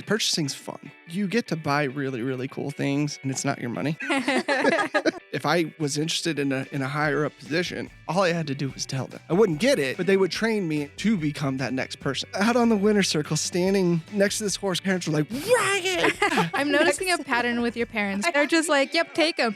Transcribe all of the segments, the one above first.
Purchasing's fun. You get to buy really, really cool things, and it's not your money. If I was interested in a higher up position, all I had to do was tell them. I wouldn't get it, but they would train me to become that next person. Out on the winner's circle, standing next to this horse, parents were like, Ryan! I'm noticing a pattern with your parents. They're just like, yep, take him.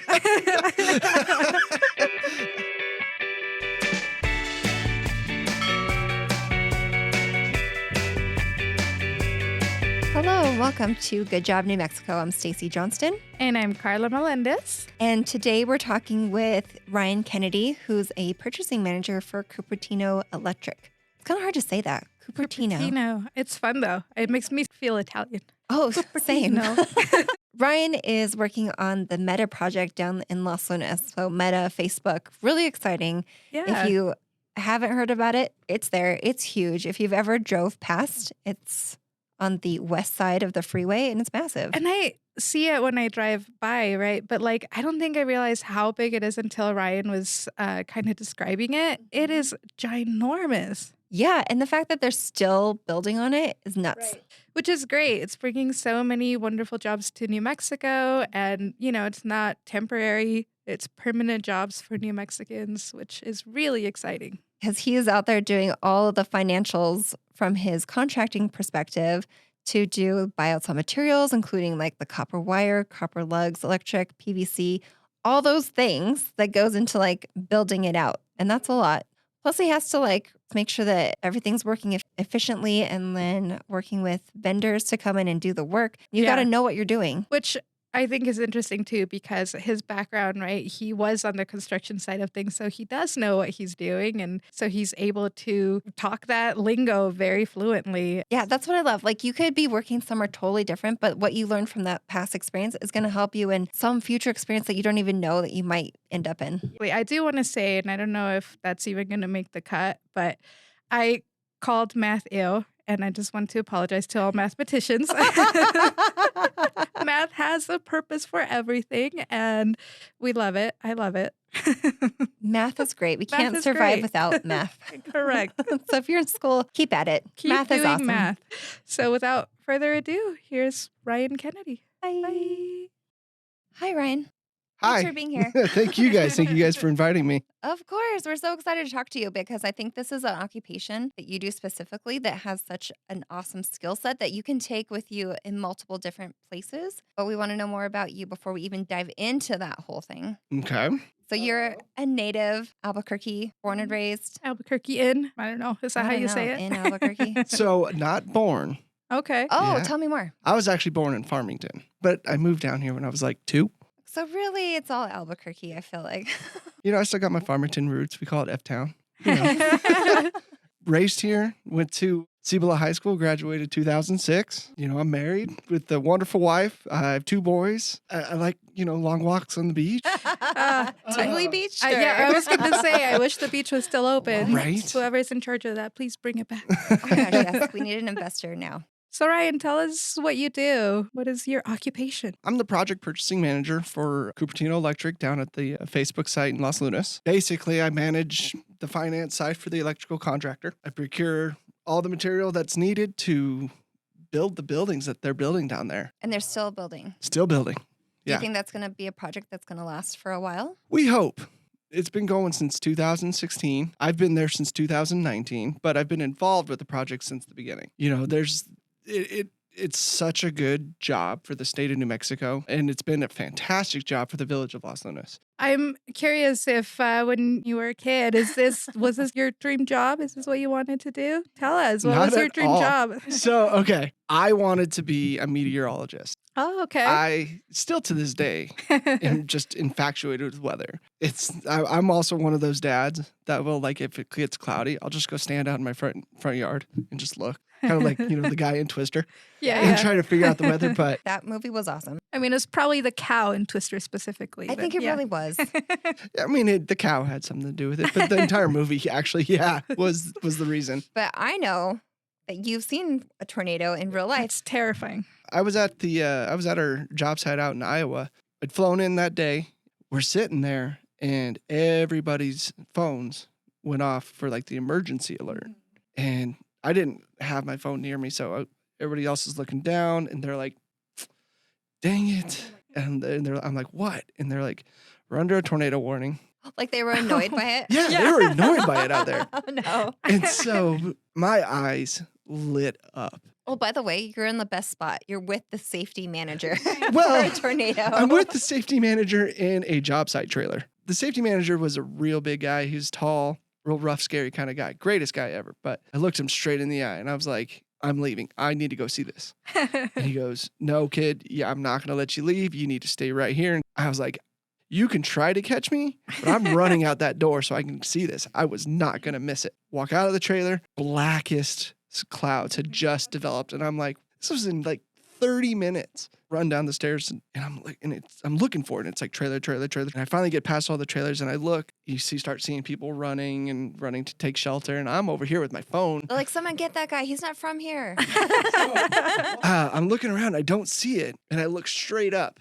Hello, welcome to Good Job New Mexico. I'm Stacy Johnston. And I'm Karla Meléndez. And today we're talking with Ryan Kennedy, who's a purchasing manager for Cupertino Electric. It's kind of hard to say that. Cupertino. It's fun, though. It makes me feel Italian. Oh, same. Cupertino. Ryan is working on the Meta project down in Los Lunas. So Meta, Facebook, really exciting. Yeah. If you haven't heard about it, it's there. It's huge. If you've ever drove past, it's on the west side of the freeway, and it's massive. And I see it when I drive by, right? But I don't think I realized how big it is until Ryan was kind of describing it. It is ginormous. Yeah, and the fact that they're still building on it is nuts. Right. Which is great. It's bringing so many wonderful jobs to New Mexico. And, it's not temporary. It's permanent jobs for New Mexicans, which is really exciting. Because he is out there doing all of the financials from his contracting perspective to do buyouts on materials, including the copper wire, copper lugs, electric, PVC, all those things that goes into building it out. And that's a lot. Plus he has to make sure that everything's working efficiently and then working with vendors to come in and do the work. You got to know what you're doing. Which I think is interesting too, because his background, right? He was on the construction side of things, so he does know what he's doing. And so he's able to talk that lingo very fluently. Yeah, that's what I love. You could be working somewhere totally different, but what you learned from that past experience is going to help you in some future experience that you don't even know that you might end up in. Wait, I do want to say, and I don't know if that's even going to make the cut, but I called math ill. And I just want to apologize to all mathematicians. Math has a purpose for everything, and we love it. I love it. Math is great. We can't survive without math. Correct. So if you're in school, keep at it. Keep math doing is awesome. math. So without further ado, here's Ryan Kennedy. Hi. Bye. Hi, Ryan. Hi. Thanks for being here. Thank you guys. Thank you guys for inviting me. Of course. We're so excited to talk to you because I think this is an occupation that you do specifically that has such an awesome skill set that you can take with you in multiple different places. But we want to know more about you before we even dive into that whole thing. Okay. So you're a native Albuquerque, born and raised. Albuquerque in. I don't know. Is that how you say it? In Albuquerque. So not born. Okay. Oh, Yeah. Tell me more. I was actually born in Farmington, but I moved down here when I was 2. So really, it's all Albuquerque, I feel like. I still got my Farmington roots. We call it F-Town. Raised here, went to Cibola High School, graduated 2006. I'm married with a wonderful wife. I have 2 boys. I like, long walks on the beach. Tingley Beach? Yeah, I was going to say, I wish the beach was still open. Right. Whoever's in charge of that, please bring it back. Oh my gosh, yes. We need an investor now. So Ryan, tell us what you do. What is your occupation? I'm the project purchasing manager for Cupertino Electric down at the Facebook site in Los Lunas. Basically, I manage the finance side for the electrical contractor. I procure all the material that's needed to build the buildings that they're building down there. And they're still building. Still building. Do Yeah. you think that's going to be a project that's going to last for a while? We hope. It's been going since 2016. I've been there since 2019, but I've been involved with the project since the beginning. It's such a good job for the state of New Mexico, and it's been a fantastic job for the village of Los Lunas. I'm curious if when you were a kid, was this your dream job? Is this what you wanted to do? Tell us. What Not was your at dream all. job? So, okay, I wanted to be a meteorologist. Oh, okay. I still to this day am just infatuated with weather. I'm also one of those dads that will, if it gets cloudy, I'll just go stand out in my front yard and just look. Kind of like, the guy in Twister. Yeah. And try to figure out the weather, but That movie was awesome. I mean, it's probably the cow in Twister specifically. I think it really was. the cow had something to do with it, but the entire movie actually, was the reason. But I know that you've seen a tornado in real life. It's terrifying. I was at our job site out in Iowa. I'd flown in that day. We're sitting there and everybody's phones went off for the emergency alert. And I didn't have my phone near me, so Everybody else is looking down and they're like, dang it. And I'm like, what? And they're like, we're under a tornado warning. Like they were annoyed by it? Yeah, they were annoyed by it out there. Oh, no. And so my eyes lit up. Oh, by the way, you're in the best spot. You're with the safety manager Well, for a tornado. I'm with the safety manager in a job site trailer. The safety manager was a real big guy. He was tall, real rough, scary kind of guy. Greatest guy ever. But I looked him straight in the eye and I was like, I'm leaving. I need to go see this. And he goes, no, kid. Yeah, I'm not going to let you leave. You need to stay right here. And I was like, you can try to catch me, but I'm running out that door so I can see this. I was not going to miss it. Walk out of the trailer. Blackest clouds had just developed. And I'm like, this was in like 30 minutes. Run down the stairs and I'm looking for it. And it's like trailer. And I finally get past all the trailers and I look, start seeing people running to take shelter. And I'm over here with my phone. They're like, someone get that guy. He's not from here. I'm looking around. I don't see it. And I look straight up.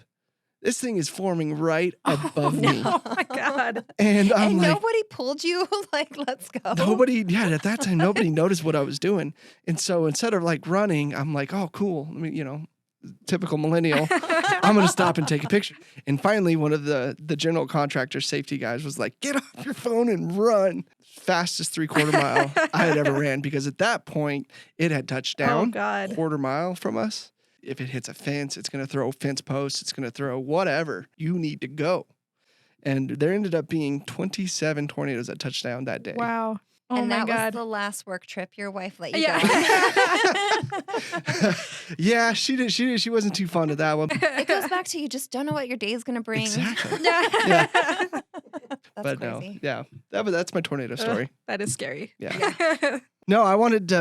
This thing is forming right above me. Oh my God. And I'm like, nobody pulled you? Like, let's go. at that time, nobody noticed what I was doing. And so instead of like running, I'm like, oh, cool. I mean, typical millennial. I'm going to stop and take a picture. And finally, one of the general contractor safety guys was like, get off your phone and run. Fastest 3/4 mile I had ever ran, because at that point, it had touched down. Oh, God. 1/4 mile from us. If it hits a fence, it's going to throw fence posts. It's going to throw whatever. You need to go. And there ended up being 27 tornadoes that touched down that day. Wow. Oh and my that God. was the last work trip your wife let you Yeah. go on. Yeah, she did. She wasn't too fond of that one. It goes back to you just don't know what your day is going to bring. Exactly. Yeah. That's But crazy. no, yeah, that's my tornado story. That is scary. Yeah. No, I wanted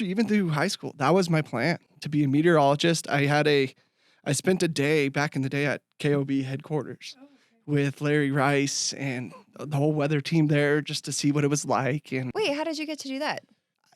even through high school. That was my plan, to be a meteorologist. I spent a day back in the day at KOB headquarters with Larry Rice and the whole weather team there, just to see what it was like. And Wait, how did you get to do that?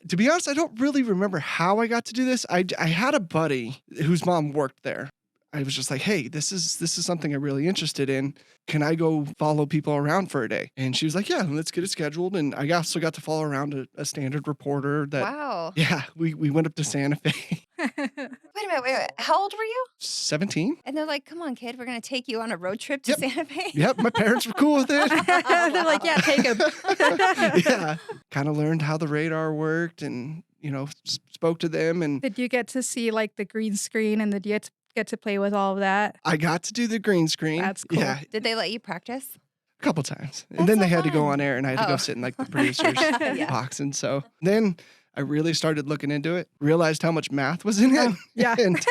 to be honest, I don't really remember how I got to do this. I had a buddy whose mom worked there. I was just like, hey, this is something I'm really interested in. Can I go follow people around for a day? And she was like, yeah, let's get it scheduled. And I also got to follow around a standard reporter that, Wow. yeah, we went up to Santa Fe. Wait a minute. How old were you? 17. And they're like, come on, kid, we're going to take you on a road trip to Yep. Santa Fe. Yep, my parents were cool with it. They're like, yeah, take him. Yeah, kind of learned how the radar worked and, spoke to them. And Did you get to see like the green screen, and did you get to play with all of that? I got to do the green screen. That's cool. Yeah, Did they let you practice? a couple times. And That's then so they had to go fun. on air and I had to Oh. go sit in like the producer's Yeah. box. And so then I really started looking into it, realized how much math was in it. Yeah. And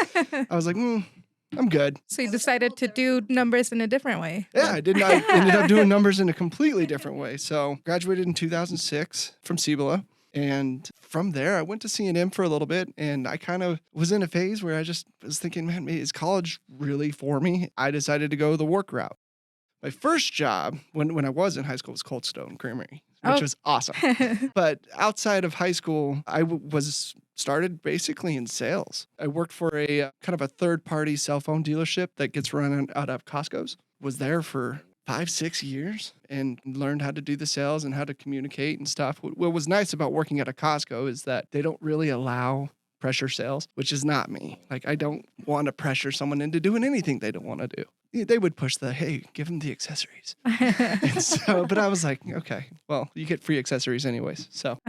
I was like, I'm good. So you decided to do numbers in a different way. Yeah, I did. I ended up doing numbers in a completely different way. So graduated in 2006 from Cibola. And from there, I went to C&M for a little bit. And I kind of was in a phase where I just was thinking, man, is college really for me? I decided to go the work route. My first job when I was in high school was Cold Stone Creamery, which Oh. was awesome. But outside of high school, I was started basically in sales. I worked for a kind of a third-party cell phone dealership that gets run out of Costco's. Was there for 5-6 years and learned how to do the sales and how to communicate and stuff. What was nice about working at a Costco is that they don't really allow pressure sales, which is not me. Like, I don't want to pressure someone into doing anything they don't want to do. They would push hey, give them the accessories. And so, but I was like, okay, well, you get free accessories anyways. So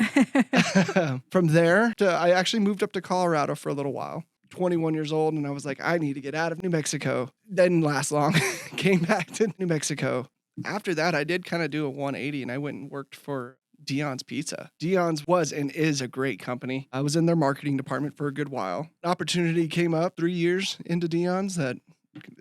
from there, I actually moved up to Colorado for a little while. 21 years old, and I was like, I need to get out of New Mexico. Didn't last long. Came back to New Mexico. After that, I did kind of do a 180, and I went and worked for Dion's Pizza. Dion's was and is a great company. I was in their marketing department for a good while. An opportunity came up 3 years into Dion's that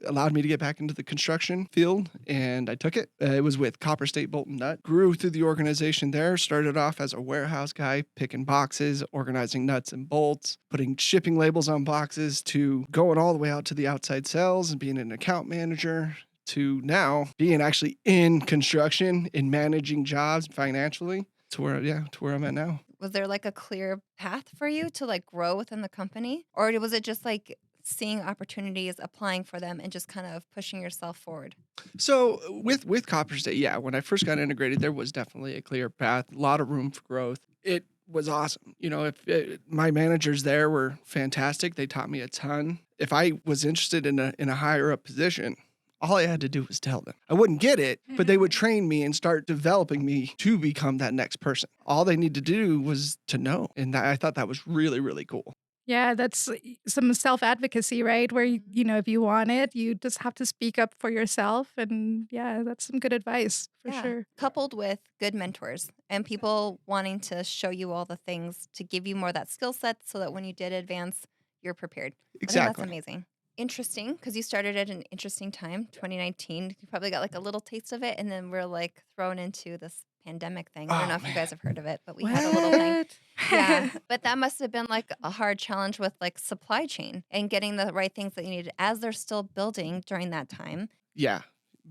allowed me to get back into the construction field, and I took it. It was with Copper State Bolt and Nut. Grew through the organization there. Started off as a warehouse guy, picking boxes, organizing nuts and bolts, putting shipping labels on boxes, to going all the way out to the outside sales and being an account manager, to now being actually in construction and managing jobs financially, to where I'm at now. Was there like a clear path for you to like grow within the company? Or was it just like seeing opportunities, applying for them, and just kind of pushing yourself forward? So with Copper State, yeah, when I first got integrated, there was definitely a clear path, a lot of room for growth. It was awesome. If my managers there were fantastic, they taught me a ton. If I was interested in a higher up position, all I had to do was tell them. I wouldn't get it, but they would train me and start developing me to become that next person. All they need to do was to know. And I thought that was really, really cool. Yeah, that's some self-advocacy, right? Where, if you want it, you just have to speak up for yourself. And yeah, that's some good advice for sure. Coupled with good mentors and people wanting to show you all the things to give you more of that skill set so that when you did advance, you're prepared. Exactly. I think that's amazing. Interesting, because you started at an interesting time, 2019. You probably got like a little taste of it, and then we're like thrown into this pandemic thing. I don't know if you guys have heard of it, but we had a little thing. Yeah, but that must have been like a hard challenge with like supply chain and getting the right things that you needed as they're still building during that time. Yeah.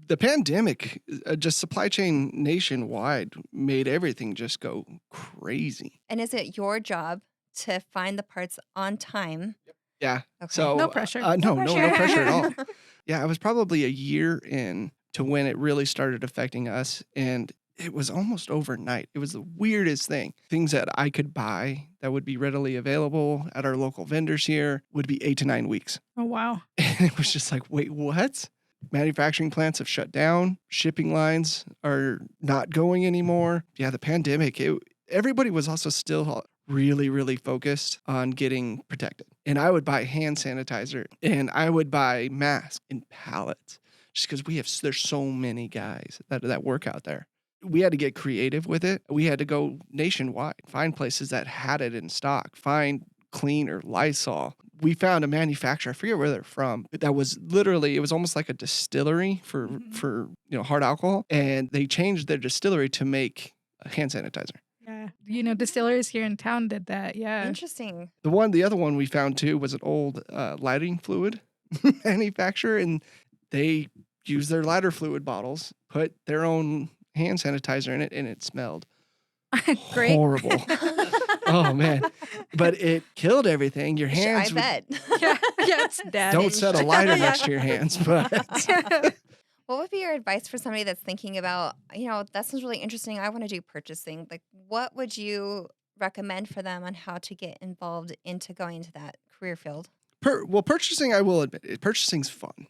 The pandemic, just supply chain nationwide, made everything just go crazy. And is it your job to find the parts on time? Yeah. Okay. So No pressure. No pressure at all. Yeah, I was probably a year in to when it really started affecting us, and it was almost overnight. It was the weirdest thing. Things that I could buy that would be readily available at our local vendors here would be 8 to 9 weeks. Oh, wow. And it was just like, wait, what? Manufacturing plants have shut down. Shipping lines are not going anymore. Yeah, the pandemic, everybody was also still really, really focused on getting protected. And I would buy hand sanitizer and I would buy masks in pallets just because there's so many guys that work out there. We had to get creative with it. We had to go nationwide, find places that had it in stock, find Clean or Lysol. We found a manufacturer, I forget where they're from, but that was literally, it was almost like a distillery for hard alcohol. And they changed their distillery to make a hand sanitizer. Yeah. Distillers here in town did that. Yeah. Interesting. The other one we found too was an old lighting fluid manufacturer, and they used their lighter fluid bottles, put their own hand sanitizer in it, and it smelled Great. horrible. Oh man, but it killed everything. Your hands. I bet. Yeah, it's damaged. Don't set a lighter next to your hands, but What would be your advice for somebody that's thinking about, that sounds really interesting. I want to do purchasing. Like, what would you recommend for them on how to get involved into going into that career field? Purchasing, I will admit, purchasing's fun.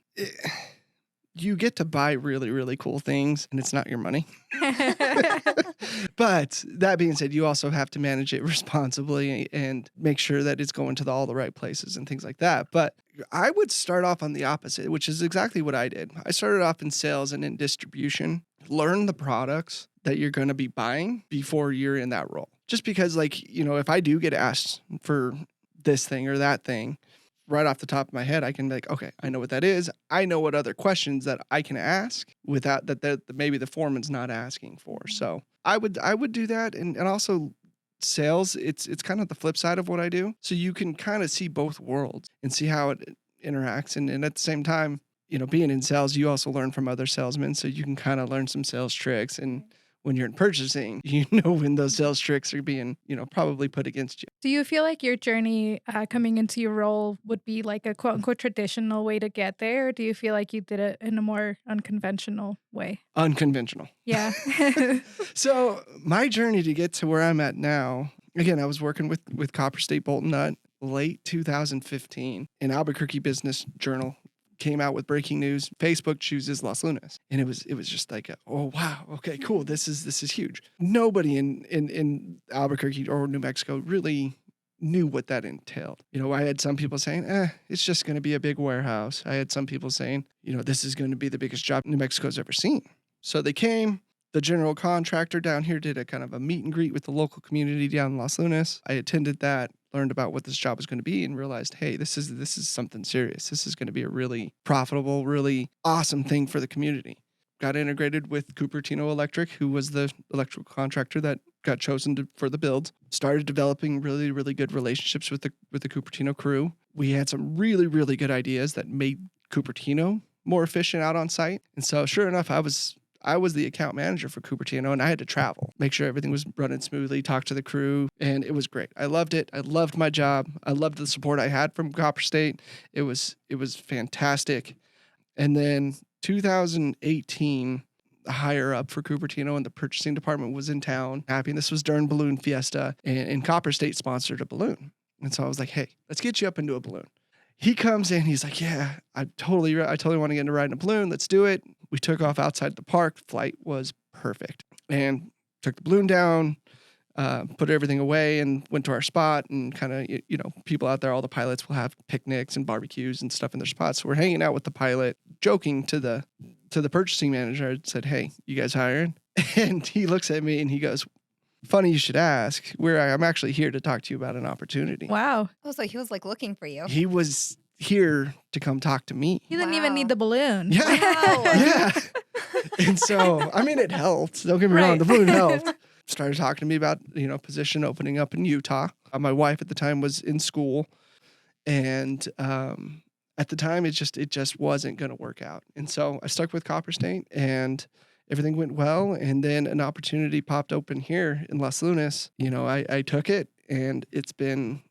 You get to buy really, really cool things, and it's not your money. But that being said, you also have to manage it responsibly and make sure that it's going to all the right places and things like that. But I would start off on the opposite, which is exactly what I did. I started off in sales and in distribution. Learn the products that you're going to be buying before you're in that role. Just because, if I do get asked for this thing or that thing, right off the top of my head, I can be like, okay, I know what that is. I know what other questions that I can ask without that maybe the foreman's not asking for. So I would do that. And also sales, it's kind of the flip side of what I do. So you can kind of see both worlds and see how it interacts. And at the same time, being in sales, you also learn from other salesmen. So you can kind of learn some sales tricks. And when you're in purchasing, when those sales tricks are being, probably put against you. Do you feel like your journey coming into your role would be like a quote unquote traditional way to get there? Or do you feel like you did it in a more unconventional way? Unconventional. Yeah. So my journey to get to where I'm at now, again, I was working with Copper State Bolt and Nut late 2015, and Albuquerque Business Journal came out with breaking news: Facebook chooses Los Lunas. And it was just like, oh wow, okay, cool. This is huge. Nobody in Albuquerque or New Mexico really knew what that entailed. I had some people saying, it's just going to be a big warehouse. I had some people saying, this is going to be the biggest job New Mexico's ever seen. So they came. The general contractor down here did a kind of a meet and greet with the local community down in Los Lunas. I attended that, learned about what this job was going to be, and realized, hey, this is something serious. This is going to be a really profitable, really awesome thing for the community. Got integrated with Cupertino Electric, who was the electrical contractor that got chosen for the build. Started developing really, really good relationships with the Cupertino crew. We had some really, really good ideas that made Cupertino more efficient out on site. And so sure enough, I was the account manager for Cupertino, and I had to travel, make sure everything was running smoothly, talk to the crew, and it was great. I loved it. I loved my job. I loved the support I had from Copper State. It was fantastic. And then 2018, higher up for Cupertino, and the purchasing department was in town. Happy. And this was during Balloon Fiesta, and Copper State sponsored a balloon. And so I was like, hey, let's get you up into a balloon. He comes in, he's like, yeah, I totally want to get into riding a balloon. Let's do it. We took off outside the park. Flight was perfect. And took the balloon down, put everything away, and went to our spot. And kind of, people out there, all the pilots will have picnics and barbecues and stuff in their spots. So we're hanging out with the pilot, joking to the purchasing manager. I said, hey, you guys hiring? And he looks at me and he goes, funny you should ask. I'm actually here to talk to you about an opportunity. Wow. Oh, so he was like looking for you. He was here to come talk to me. He didn't even need the balloon. Yeah. Wow. Yeah. And so, I mean, it helped. Don't get me wrong. The balloon helped. Started talking to me about, position opening up in Utah. My wife at the time was in school. And at the time, it just wasn't going to work out. And so I stuck with Copper State, and everything went well. And then an opportunity popped open here in Las Lunas. I took it, and it's been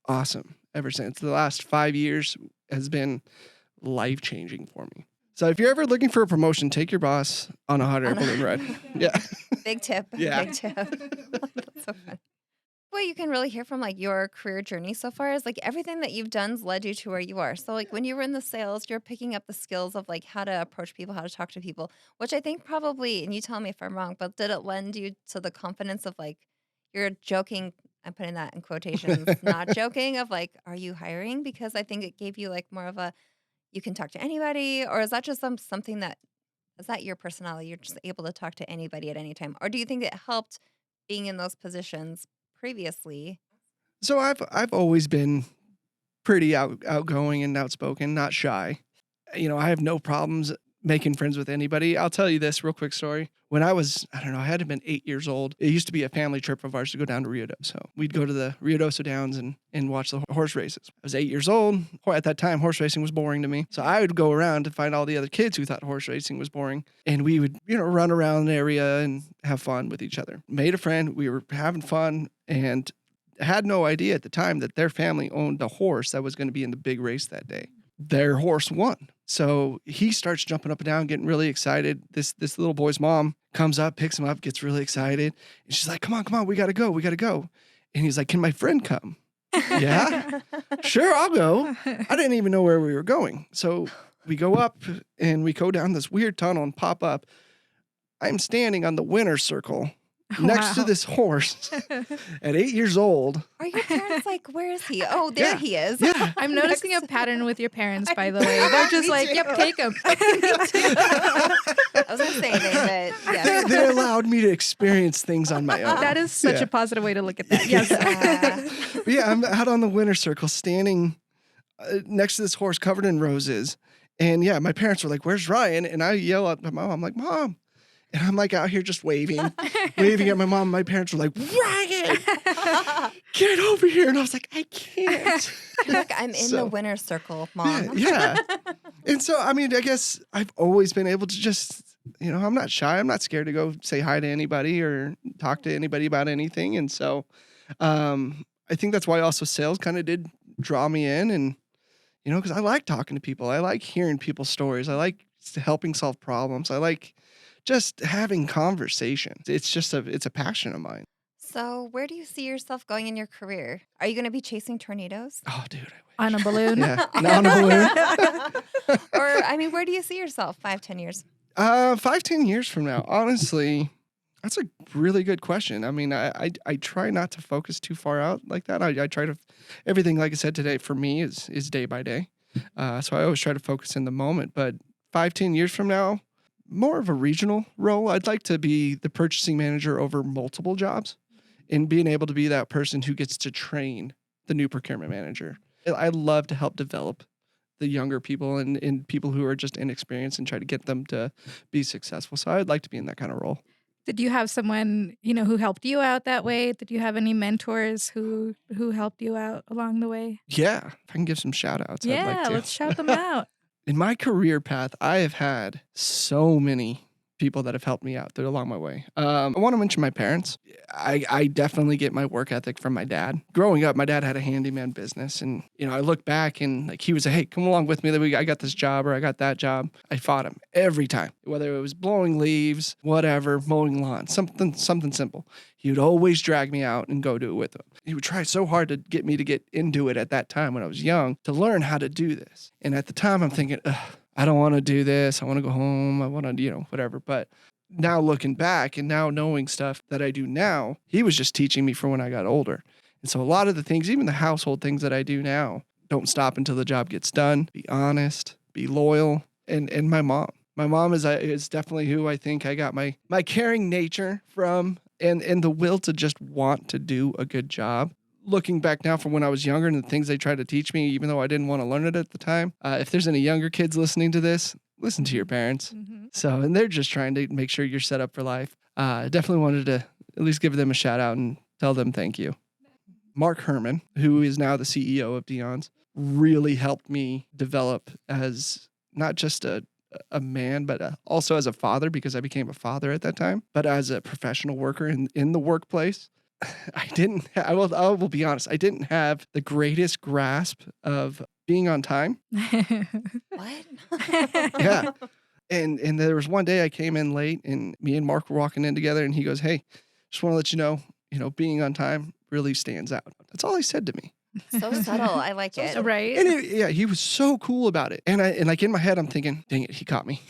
awesome ever since. The last 5 years has been life-changing for me. So if you're ever looking for a promotion, take your boss on a hot air balloon ride. Yeah. Big tip. Yeah. Big tip. That's so fun. What you can really hear from like your career journey so far is like everything that you've done's led you to where you are. So like when you were in the sales, you're picking up the skills of like how to approach people, how to talk to people, which I think probably, and you tell me if I'm wrong, but did it lend you to the confidence of like you're joking? I'm putting that in quotations, not joking of like, are you hiring? Because I think it gave you like more of a, you can talk to anybody, or is that just something that, is that your personality? You're just able to talk to anybody at any time. Or do you think it helped being in those positions previously? So I've always been pretty outgoing and outspoken, not shy. I have no problems making friends with anybody. I'll tell you this real quick story. When I was, I had to have been 8 years old. It used to be a family trip of ours to go down to Ruidoso. We'd go to the Ruidoso Downs and watch the horse races. I was 8 years old. At that time, horse racing was boring to me. So I would go around to find all the other kids who thought horse racing was boring. And we would, run around the area and have fun with each other. Made a friend. We were having fun and had no idea at the time that their family owned the horse that was going to be in the big race that day. Their horse won. So he starts jumping up and down, getting really excited. This little boy's mom comes up, picks him up, gets really excited. And she's like, come on, we got to go. And he's like, can my friend come? Yeah, sure, I'll go. I didn't even know where we were going. So we go up and we go down this weird tunnel and pop up. I'm standing on the winner's circle next to this horse at 8 years old. Are your parents like, where is he? Oh, there he is. Yeah. I'm noticing a pattern with your parents, by the way. They're just like, yep, take him. I was going to say, David. Yeah. They allowed me to experience things on my own. That is such a positive way to look at that. Yes. But yeah, I'm out on the winner's circle standing next to this horse covered in roses. And yeah, my parents were like, where's Ryan? And I yell at my mom. I'm like, Mom. And I'm like out here just waving at my mom. My parents were like, Ryan, get over here. And I was like, I can't. Look, I'm in the winner's circle, Mom. Yeah. And so, I guess I've always been able to just, I'm not shy. I'm not scared to go say hi to anybody or talk to anybody about anything. And so I think that's why also sales kind of did draw me in. And, because I like talking to people. I like hearing people's stories. I like helping solve problems. I like just having conversations. It's a passion of mine. So where do you see yourself going in your career? Are you going to be chasing tornadoes? Oh, dude, I wish. On a balloon? Yeah, on a balloon. Or, where do you see yourself 5-10 years? 5-10 years from now, honestly, that's a really good question. I try not to focus too far out like that. I try to, everything, like I said today, for me is day by day. So I always try to focus in the moment. But 5-10 years from now, more of a regional role. I'd like to be the purchasing manager over multiple jobs and being able to be that person who gets to train the new procurement manager. I love to help develop the younger people and people who are just inexperienced and try to get them to be successful. So I'd like to be in that kind of role. Did you have someone, who helped you out that way? Did you have any mentors who helped you out along the way? Yeah, if I can give some shout outs, I'd like to. Let's shout them out. In my career path, I have had so many people that have helped me out along my way. I want to mention my parents. I definitely get my work ethic from my dad. Growing up, my dad had a handyman business, and I look back and like he was like, "Hey, come along with me. I got this job or I got that job." I fought him every time, whether it was blowing leaves, whatever, mowing lawn, something simple. He would always drag me out and go do it with him. He would try so hard to get me to get into it at that time when I was young to learn how to do this. And at the time, I'm thinking, I don't want to do this. I want to go home. I want to, whatever. But now looking back and now knowing stuff that I do now, he was just teaching me for when I got older. And so a lot of the things, even the household things that I do now, don't stop until the job gets done. Be honest, be loyal. And my mom. My mom is definitely who I think I got my caring nature from and the will to just want to do a good job. Looking back now from when I was younger and the things they tried to teach me, even though I didn't want to learn it at the time, if there's any younger kids listening to this, listen to your parents. Mm-hmm. So, and they're just trying to make sure you're set up for life. I definitely wanted to at least give them a shout out and tell them thank you. Mark Herman, who is now the CEO of Dion's, really helped me develop as not just a man, but also as a father, because I became a father at that time, but as a professional worker in the workplace. I will be honest, I didn't have the greatest grasp of being on time. What? Yeah. And there was one day I came in late and me and Mark were walking in together and he goes, "Hey, just want to let you know, being on time really stands out." That's all he said to me. So subtle. I like it. Right. And he was so cool about it. And like in my head, I'm thinking, dang it, he caught me.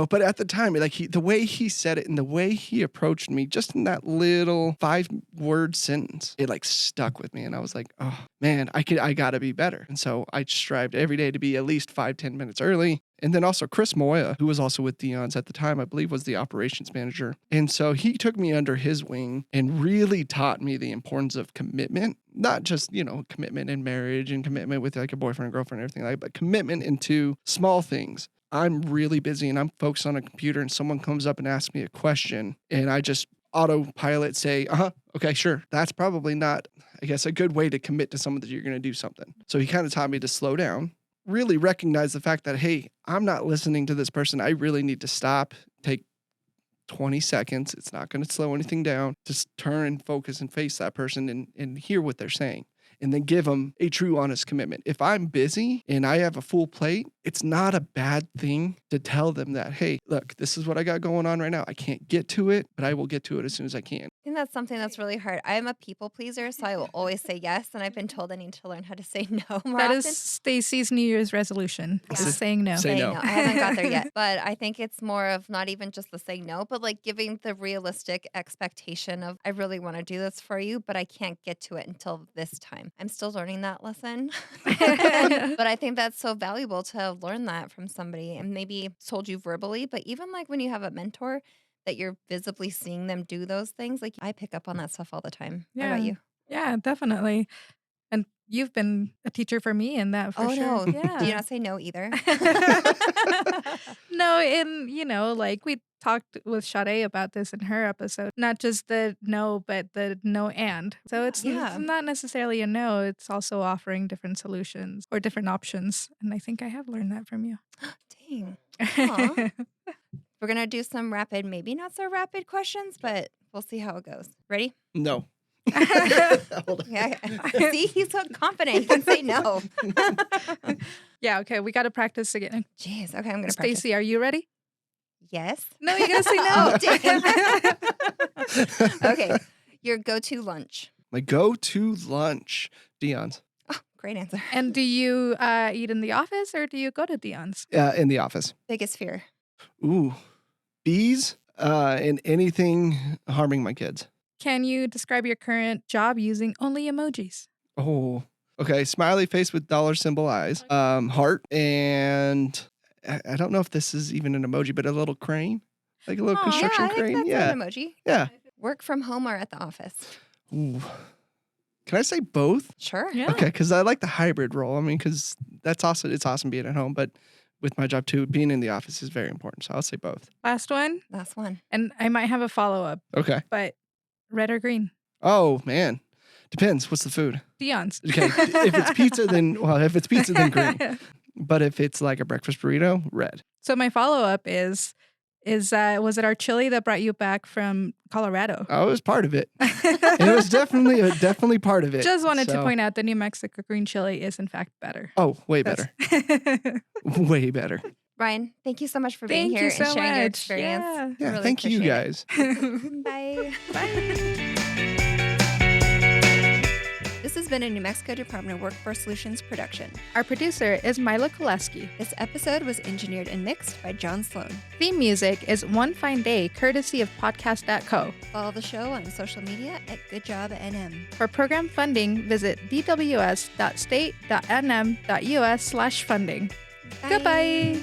But at the time, like the way he said it and the way he approached me, just in that little 5-word sentence, it like stuck with me. And I was like, oh man, I gotta be better. And so I strived every day to be at least 5-10 minutes early. And then also Chris Moya, who was also with Dion's at the time, I believe was the operations manager. And so he took me under his wing and really taught me the importance of commitment, not just, commitment in marriage and commitment with like a boyfriend and girlfriend and everything like that, but commitment into small things. I'm really busy and I'm focused on a computer and someone comes up and asks me a question and I just autopilot say, okay, sure. That's probably not, I guess, a good way to commit to someone that you're going to do something. So he kind of taught me to slow down, really recognize the fact that, hey, I'm not listening to this person. I really need to stop, take 20 seconds. It's not going to slow anything down. Just turn and focus and face that person and hear what they're saying. And then give them a true, honest commitment. If I'm busy and I have a full plate, it's not a bad thing to tell them that, hey, look, this is what I got going on right now. I can't get to it, but I will get to it as soon as I can. I think that's something that's really hard. I'm a people pleaser, so I will always say yes. And I've been told I need to learn how to say no more That often. is Stacy's New Year's resolution. Yeah. Is saying no. Say no. I haven't got there yet. But I think it's more of not even just the saying no, but like giving the realistic expectation of, I really want to do this for you, but I can't get to it until this time. I'm still learning that lesson. But I think that's so valuable to learn that from somebody and maybe told you verbally, but even like when you have a mentor that you're visibly seeing them do those things, like I pick up on that stuff all the time. How about you? Yeah, definitely. And you've been a teacher for me in that for sure. No. Yeah. Do you not say no either? No, and like we talked with Sade about this in her episode, not just the no, but the no and. So it's not necessarily a no, it's also offering different solutions or different options. And I think I have learned that from you. Dang. Aw. We're going to do some rapid, maybe not so rapid questions, but we'll see how it goes. Ready? No. Yeah. See, he's so confident. He can say no. Yeah, okay, we got to practice again. Jeez. Okay, I'm going to practice. Stacy, are you ready? Yes. No, you got to say no. Oh, damn. Okay. Your go-to lunch. My go-to lunch, Dion's. Oh, great answer. And do you eat in the office or do you go to Dion's? In the office. Biggest fear. Ooh, bees and anything harming my kids. Can you describe your current job using only emojis? Oh, okay. Smiley face with dollar symbol eyes, heart, and I don't know if this is even an emoji, but a little crane, like a little construction I think crane. that's Yeah, an emoji. yeah. Work from home or at the office? Ooh. Can I say both? Sure. Yeah. Okay, because I like the hybrid role. I mean, because that's awesome. It's awesome being at home, but with my job too, being in the office is very important. So I'll say both. Last one. Last one. And I might have a follow-up, Okay. but red or green? Oh man, depends. What's the food? Dion's. Okay, if it's pizza, then green. But if it's like a breakfast burrito, red. So my follow-up is, was it our chili that brought you back from Colorado? I was part of it. It was definitely part of it. Just wanted to point out the New Mexico green chili is in fact better. Oh, way better. Way better. Ryan, thank you so much for being here Thank you and so sharing your much. experience. Yeah, Really thank you appreciate guys. Bye. Bye. This has been a New Mexico Department of Workforce Solutions production. Our producer is Mila Koleski. This episode was engineered and mixed by John Sloan. Theme music is One Fine Day, courtesy of Podcast.co. Follow the show on social media at GoodJobNM. For program funding, visit dws.state.nm.us/funding. Bye. Goodbye.